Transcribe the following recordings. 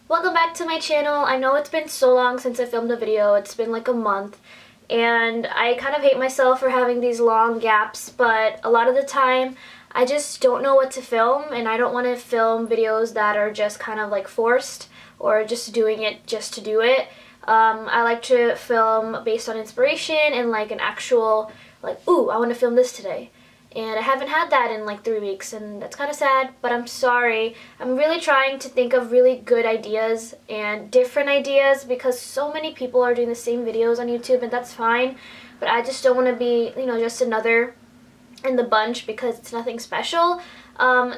Welcome back to my channel. I know it's been so long since I filmed a video. It's been like a month and I kind of hate myself for having these long gaps, but a lot of the time I just don't know what to film, and I don't want to film videos that are just kind of like forced or just doing it just to do it. I like to film based on inspiration and like an actual like, ooh, I want to film this today. And I haven't had that in like 3 weeks, and that's kind of sad, but I'm sorry. I'm really trying to think of really good ideas and different ideas because so many people are doing the same videos on YouTube, and that's fine. But I just don't want to be, you know, just another in the bunch because it's nothing special.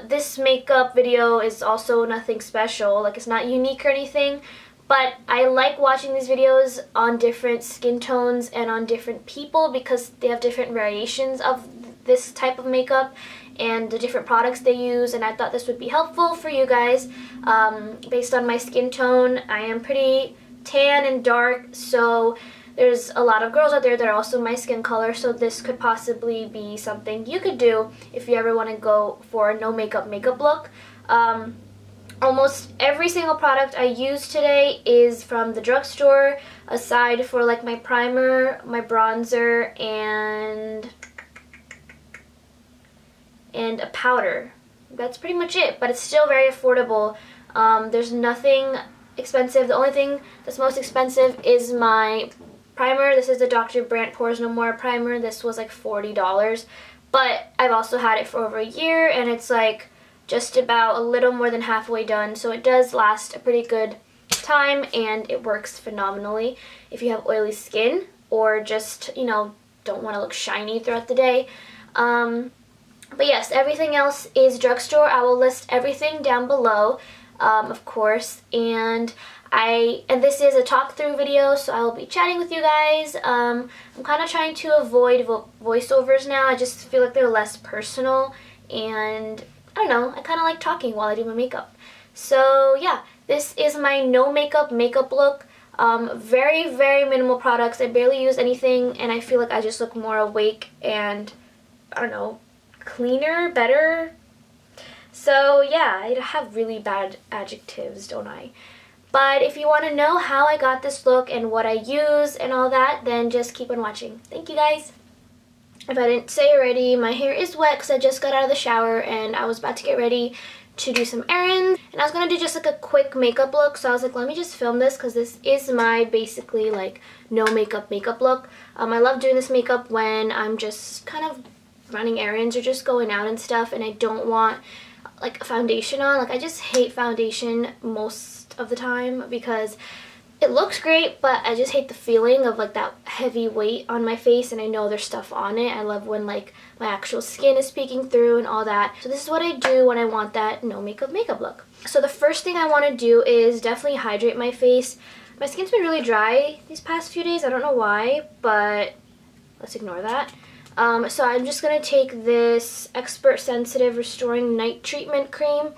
This makeup video is also nothing special. Like, it's not unique or anything. But I like watching these videos on different skin tones and on different people because they have different variations of this type of makeup and the different products they use, and I thought this would be helpful for you guys. Based on my skin tone, I am pretty tan and dark, so there's a lot of girls out there that are also my skin color, so this could possibly be something you could do if you ever want to go for a no makeup look. Almost every single product I use today is from the drugstore, aside for like my primer, my bronzer, and a powder. That's pretty much it, but it's still very affordable. There's nothing expensive. The only thing that's most expensive is my primer. This is the Dr. Brandt Pores No More primer. This was like $40, but I've also had it for over a year, and it's like just about a little more than halfway done, so it does last a pretty good time, and it works phenomenally if you have oily skin or just, you know, don't want to look shiny throughout the day. But yes, everything else is drugstore. I will list everything down below, of course, and this is a talk through video, so I will be chatting with you guys. I'm kind of trying to avoid voiceovers now. I just feel like they're less personal, and I don't know, I kind of like talking while I do my makeup. So yeah, this is my no makeup look. Very, very minimal products. I barely use anything, and I feel like I just look more awake and, I don't know, cleaner, better. So yeah, I have really bad adjectives, don't I? But if you want to know how I got this look and what I use and all that, then just keep on watching. Thank you guys. If I didn't say already, my hair is wet because I just got out of the shower and I was about to get ready to do some errands. And I was going to do just like a quick makeup look, so I was like, let me just film this because this is my basically like no makeup look. I love doing this makeup when I'm just kind of running errands or just going out and stuff, and I don't want like a foundation on. Like, I just hate foundation most of the time because it looks great, but I just hate the feeling of like that heavy weight on my face, and I know there's stuff on it. I love when like my actual skin is peeking through and all that. So this is what I do when I want that no makeup look. So the first thing I want to do is definitely hydrate my face. My skin's been really dry these past few days. I don't know why, but let's ignore that. So I'm just going to take this Expert Sensitive Restoring Night Treatment Cream.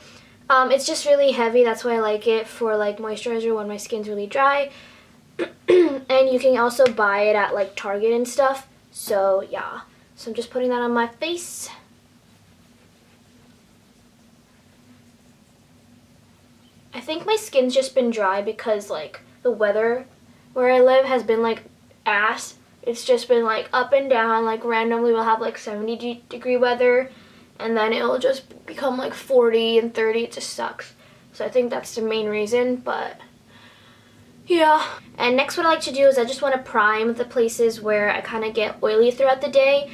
It's just really heavy, that's why I like it for like moisturizer when my skin's really dry. And you can also buy it at like Target and stuff. So yeah, so I'm just putting that on my face. I think my skin's just been dry because like the weather where I live has been like ass. It's just been like up and down, like randomly we'll have like 70-degree weather, and then it'll just become like 40 and 30. It just sucks. So I think that's the main reason, but yeah. And next what I like to do is I just want to prime the places where I kind of get oily throughout the day,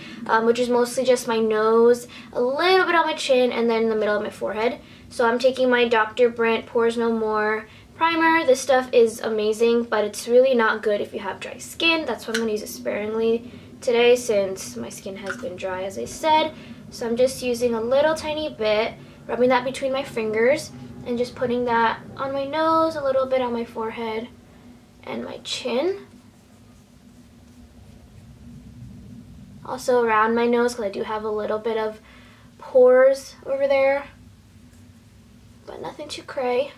which is mostly just my nose, a little bit on my chin, and then in the middle of my forehead. So I'm taking my Dr. Brandt Pores No More primer. This stuff is amazing, but it's really not good if you have dry skin. That's why I'm going to use it sparingly today since my skin has been dry, as I said. So I'm just using a little tiny bit, rubbing that between my fingers, and just putting that on my nose, a little bit on my forehead and my chin. Also around my nose, because I do have a little bit of pores over there, but nothing too cray.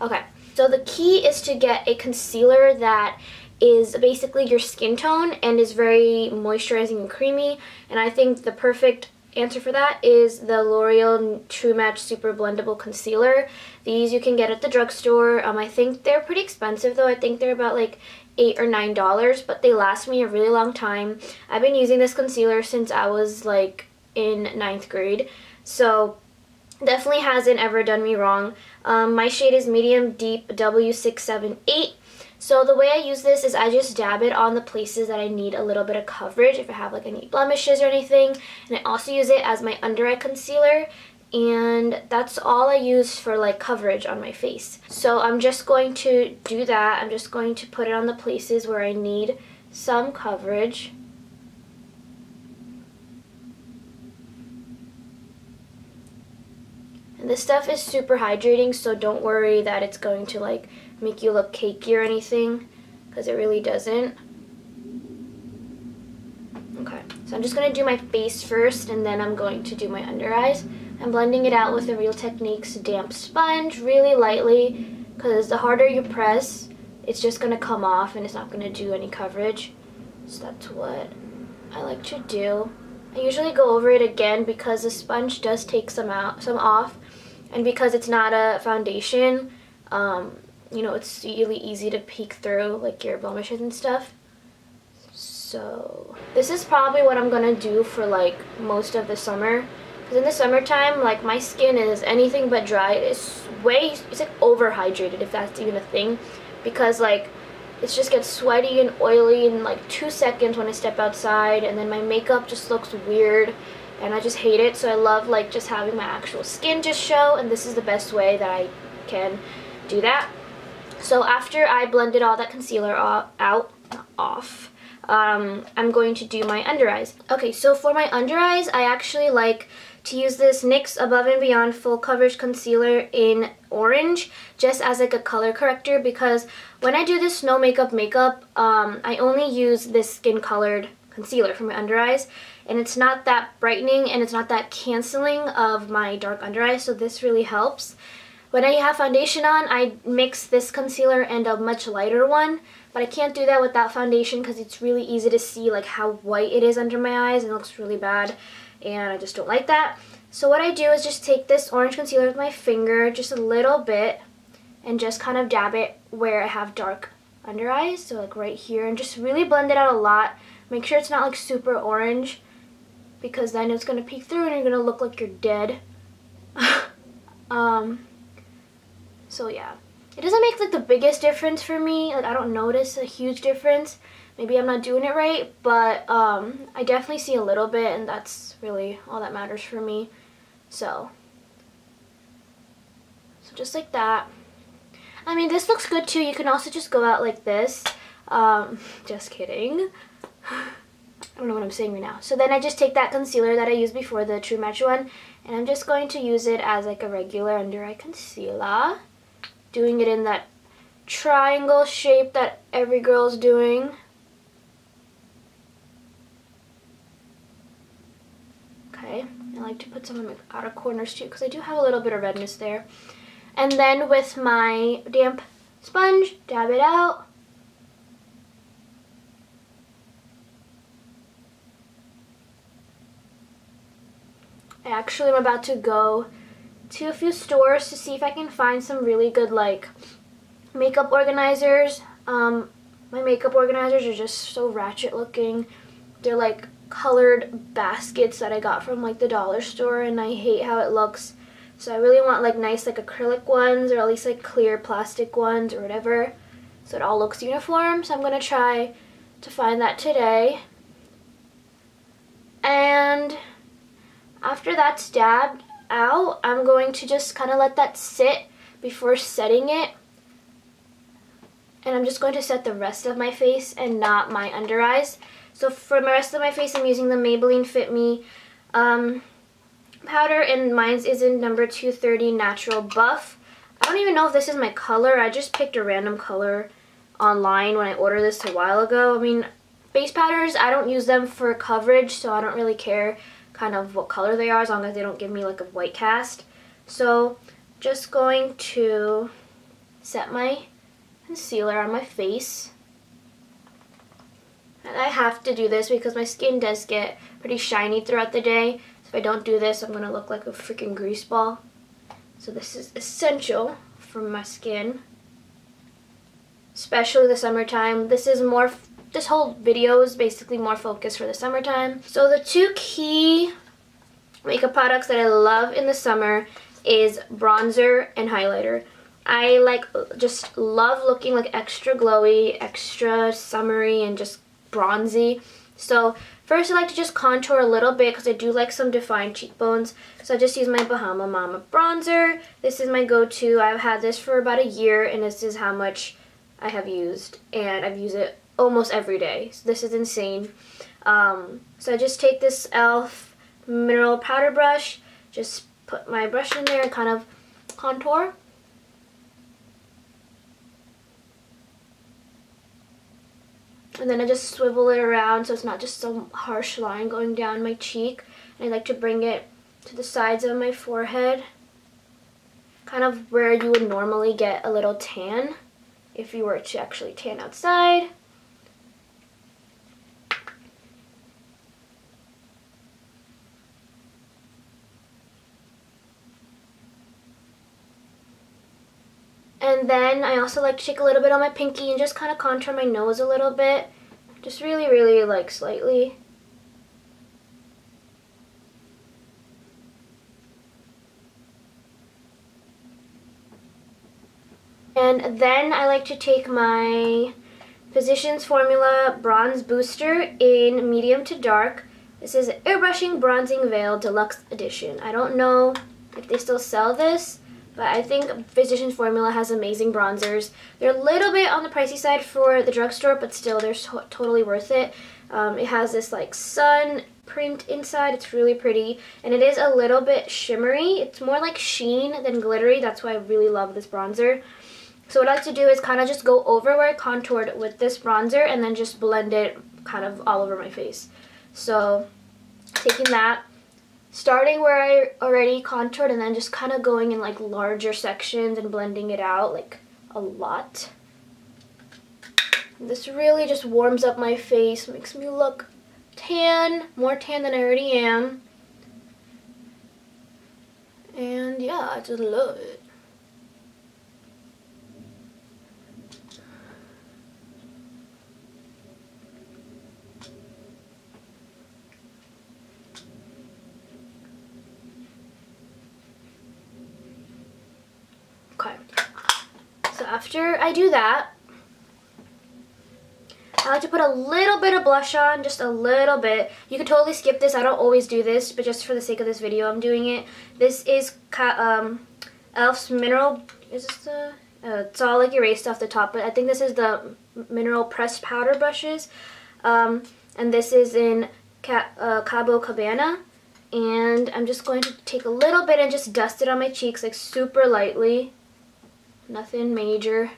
Okay, so the key is to get a concealer that is basically your skin tone and is very moisturizing and creamy, and I think the perfect answer for that is the L'Oreal True Match Super Blendable Concealer. These you can get at the drugstore. I think they're pretty expensive though. I think they're about like $8 or $9, but they last me a really long time. I've been using this concealer since I was like in 9th grade, so definitely hasn't ever done me wrong. My shade is Medium Deep W678. So the way I use this is I just dab it on the places that I need a little bit of coverage, if I have like any blemishes or anything. And I also use it as my under eye concealer. And that's all I use for like coverage on my face. So I'm just going to do that. I'm just going to put it on the places where I need some coverage. And this stuff is super hydrating, so don't worry that it's going to like make you look cakey or anything, because it really doesn't. Okay, so I'm just going to do my face first, and then I'm going to do my under eyes. I'm blending it out with the Real Techniques damp sponge really lightly, because the harder you press, it's just going to come off and it's not going to do any coverage. So that's what I like to do. I usually go over it again because the sponge does take some off, and because it's not a foundation, you know, it's really easy to peek through like your blemishes and stuff. So this is probably what I'm gonna do for like most of the summer, because in the summertime, like, my skin is anything but dry. It's like overhydrated, if that's even a thing, because like it just gets sweaty and oily in like 2 seconds when I step outside, and then my makeup just looks weird and I just hate it. So I love like just having my actual skin just show, and this is the best way that I can do that. So after I blended all that concealer off, I'm going to do my under eyes. Okay, so for my under eyes, I actually like to use this NYX Above and Beyond Full Coverage Concealer in orange, just as like a color corrector, because when I do this no makeup I only use this skin colored concealer for my under eyes, and it's not that brightening and it's not that canceling of my dark under eyes, so this really helps. When I have foundation on, I mix this concealer and a much lighter one, but I can't do that without foundation because it's really easy to see like how white it is under my eyes, and it looks really bad, and I just don't like that. So what I do is just take this orange concealer with my finger, just a little bit, and just kind of dab it where I have dark under eyes, so like right here, and just really blend it out a lot. Make sure it's not like super orange, because then it's going to peek through and you're going to look like you're dead. So yeah, it doesn't make like the biggest difference for me. Like, I don't notice a huge difference. Maybe I'm not doing it right, but I definitely see a little bit, and that's really all that matters for me. So just like that. I mean, this looks good too. You can also just go out like this. Just kidding. I don't know what I'm saying right now. So then I just take that concealer that I used before, the True Match one, and I'm just going to use it as like a regular under eye concealer. Doing it in that triangle shape that every girl's doing. Okay, I like to put some of my outer corners too, because I do have a little bit of redness there. And then with my damp sponge, dab it out. I actually am about to go to a few stores to see if I can find some really good like makeup organizers. My makeup organizers are just so ratchet looking. They're like colored baskets that I got from like the dollar store, and I hate how it looks. So I really want like nice like acrylic ones, or at least like clear plastic ones or whatever, so it all looks uniform. So I'm gonna try to find that today. And after that's dabbed out, I'm going to just kind of let that sit before setting it. And I'm just going to set the rest of my face and not my under eyes. So for the rest of my face, I'm using the Maybelline Fit Me powder, and mine is in number 230 Natural Buff. I don't even know if this is my color. I just picked a random color online when I ordered this a while ago. I mean, base powders, I don't use them for coverage, so I don't really care kind of what color they are, as long as they don't give me like a white cast. So just going to set my concealer on my face. And I have to do this because my skin does get pretty shiny throughout the day. So if If I don't do this, I'm going to look like a freaking grease ball. So this is essential for my skin, especially the summertime. This whole video is basically more focused for the summertime. So the two key makeup products that I love in the summer is bronzer and highlighter. I just love looking like extra glowy, extra summery, and just bronzy. So first I like to just contour a little bit because I do like some defined cheekbones. So I just use my Bahama Mama bronzer. This is my go-to. I've had this for about a year, and this is how much I have used. And I've used it almost every day. So this is insane. So I just take this e.l.f. mineral powder brush, just put my brush in there and kind of contour. And then I just swivel it around so it's not just some harsh line going down my cheek. And I like to bring it to the sides of my forehead, kind of where you would normally get a little tan if you were to actually tan outside. And then I also like to take a little bit on my pinky and just kind of contour my nose a little bit. Just really, really like slightly. And then I like to take my Physicians Formula Bronze Booster in medium to dark. This is Airbrushing Bronzing Veil Deluxe Edition. I don't know if they still sell this, but I think Physicians Formula has amazing bronzers. They're a little bit on the pricey side for the drugstore, but still they're totally worth it. It has this like sun print inside. It's really pretty, and it is a little bit shimmery. It's more like sheen than glittery. That's why I really love this bronzer. So what I like to do is kind of just go over where I contoured with this bronzer and then just blend it kind of all over my face. So taking that, starting where I already contoured, and then just kind of going in like larger sections and blending it out like a lot. This really just warms up my face, makes me look tan, more tan than I already am. And yeah, I just love it. Okay, so after I do that, I like to put a little bit of blush on, just a little bit. You could totally skip this. I don't always do this, but just for the sake of this video, I'm doing it. This is e.l.f.'s Mineral. Is this the? It's all like erased off the top, but I think this is the Mineral Pressed Powder brushes. And this is in Cabo Cabana. And I'm just going to take a little bit and just dust it on my cheeks, like super lightly. Nothing major.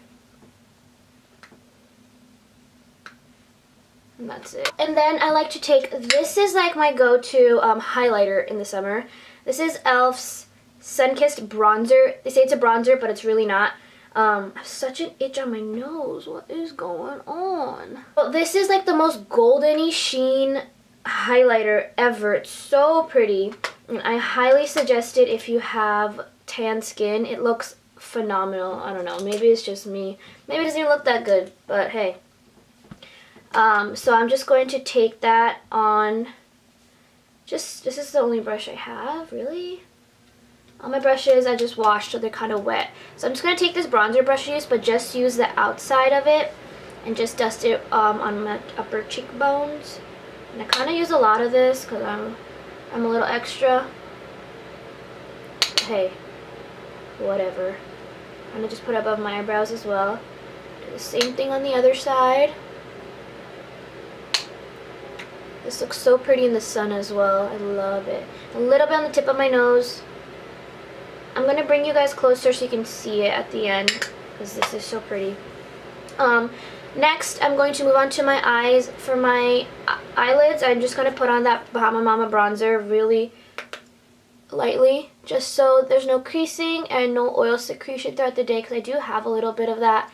And that's it. And then I like to take, this is like my go-to highlighter in the summer. This is e.l.f.'s Sunkissed Bronzer. They say it's a bronzer, but it's really not. I have such an itch on my nose. What is going on? Well, this is like the most golden-y sheen highlighter ever. It's so pretty. And I highly suggest it if you have tan skin. It looks phenomenal. I don't know. Maybe it's just me. Maybe it doesn't even look that good, but hey. So I'm just going to take that on, this is the only brush I have, really. All my brushes I just washed, so they're kind of wet. So I'm just going to take this bronzer brush I use, but just use the outside of it and just dust it on my upper cheekbones. And I kind of use a lot of this because I'm a little extra. Hey, whatever. I'm going to just put it above my eyebrows as well. Do the same thing on the other side. This looks so pretty in the sun as well. I love it. A little bit on the tip of my nose. I'm going to bring you guys closer so you can see it at the end because this is so pretty. Next, I'm going to move on to my eyes. For my eyelids, I'm just going to put on that Bahama Mama bronzer really lightly, just so there's no creasing and no oil secretion throughout the day, because I do have a little bit of that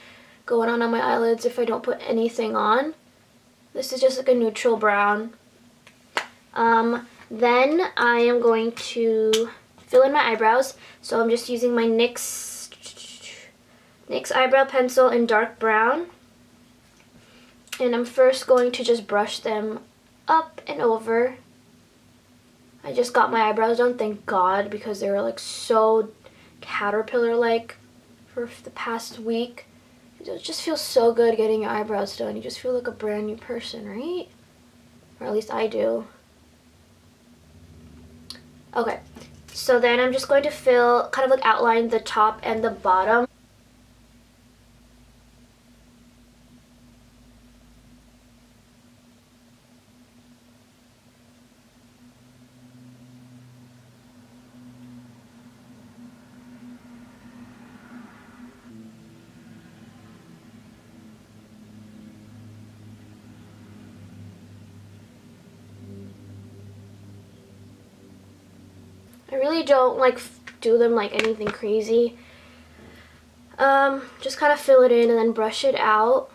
going on my eyelids if I don't put anything on. This is just like a neutral brown. Then I am going to fill in my eyebrows. So I'm just using my NYX eyebrow pencil in dark brown. And I'm first going to just brush them up and over. I just got my eyebrows done, thank God, because they were like so caterpillar-like for the past week. It just feels so good getting your eyebrows done. You just feel like a brand new person, right? Or at least I do. Okay, so then I'm just going to fill, kind of like outline the top and the bottom. I really don't like do them like anything crazy. Just kind of fill it in and then brush it out.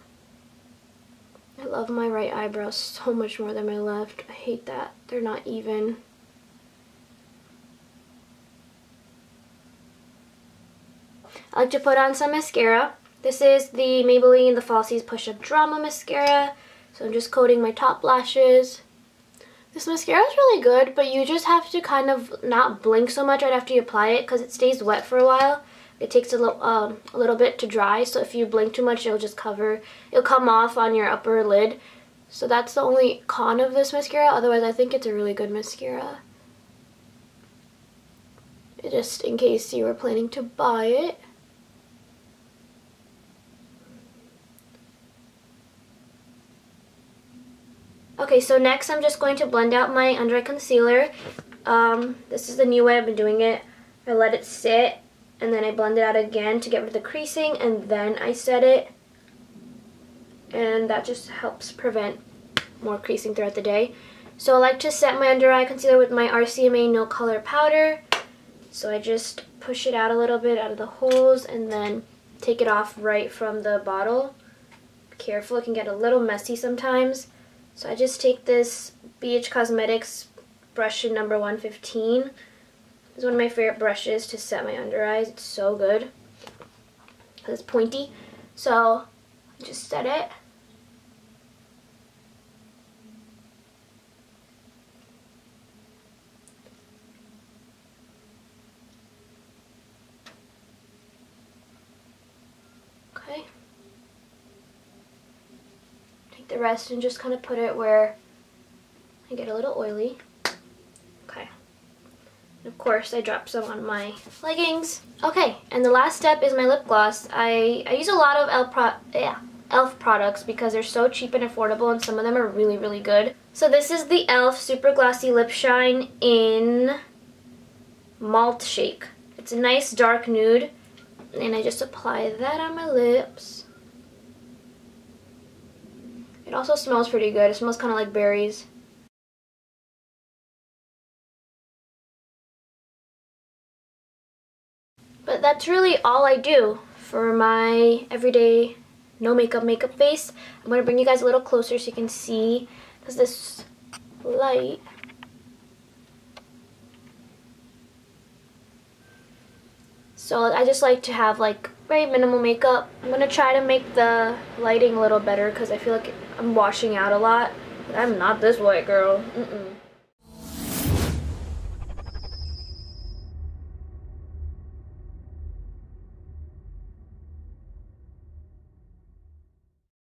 I love my right eyebrow so much more than my left. I hate that. They're not even. I like to put on some mascara. This is the Maybelline The Falsies Push Up Drama Mascara. So I'm just coating my top lashes. This mascara is really good, but you just have to kind of not blink so much right after you apply it because it stays wet for a while. It takes a little bit to dry, so if you blink too much, it'll come off on your upper lid. So that's the only con of this mascara. Otherwise, I think it's a really good mascara. Just in case you were planning to buy it. Okay, so next I'm just going to blend out my under eye concealer. This is the new way I've been doing it. I let it sit, and then I blend it out again to get rid of the creasing, and then I set it. And that just helps prevent more creasing throughout the day. So I like to set my under eye concealer with my RCMA No Color Powder. So I just push it out a little bit out of the holes, and then take it off right from the bottle. Be careful, it can get a little messy sometimes. So I just take this BH Cosmetics brush in number 115. This is one of my favorite brushes to set my under eyes. It's so good because it's pointy. So just set it. Okay. The rest and just kind of put it where I get a little oily. Okay. And of course, I dropped some on my leggings. Okay, and the last step is my lip gloss. I use a lot of e.l.f. products because they're so cheap and affordable, and some of them are really, really good. So this is the e.l.f. Super Glossy Lip Shine in Malt Shake. It's a nice dark nude, and I just apply that on my lips. It also smells pretty good. It smells kind of like berries. But that's really all I do for my everyday no makeup face. I'm going to bring you guys a little closer so you can see, because this light So I just like to have like very minimal makeup. I'm going to try to make the lighting a little better because I feel like I'm washing out a lot. But I'm not this white girl.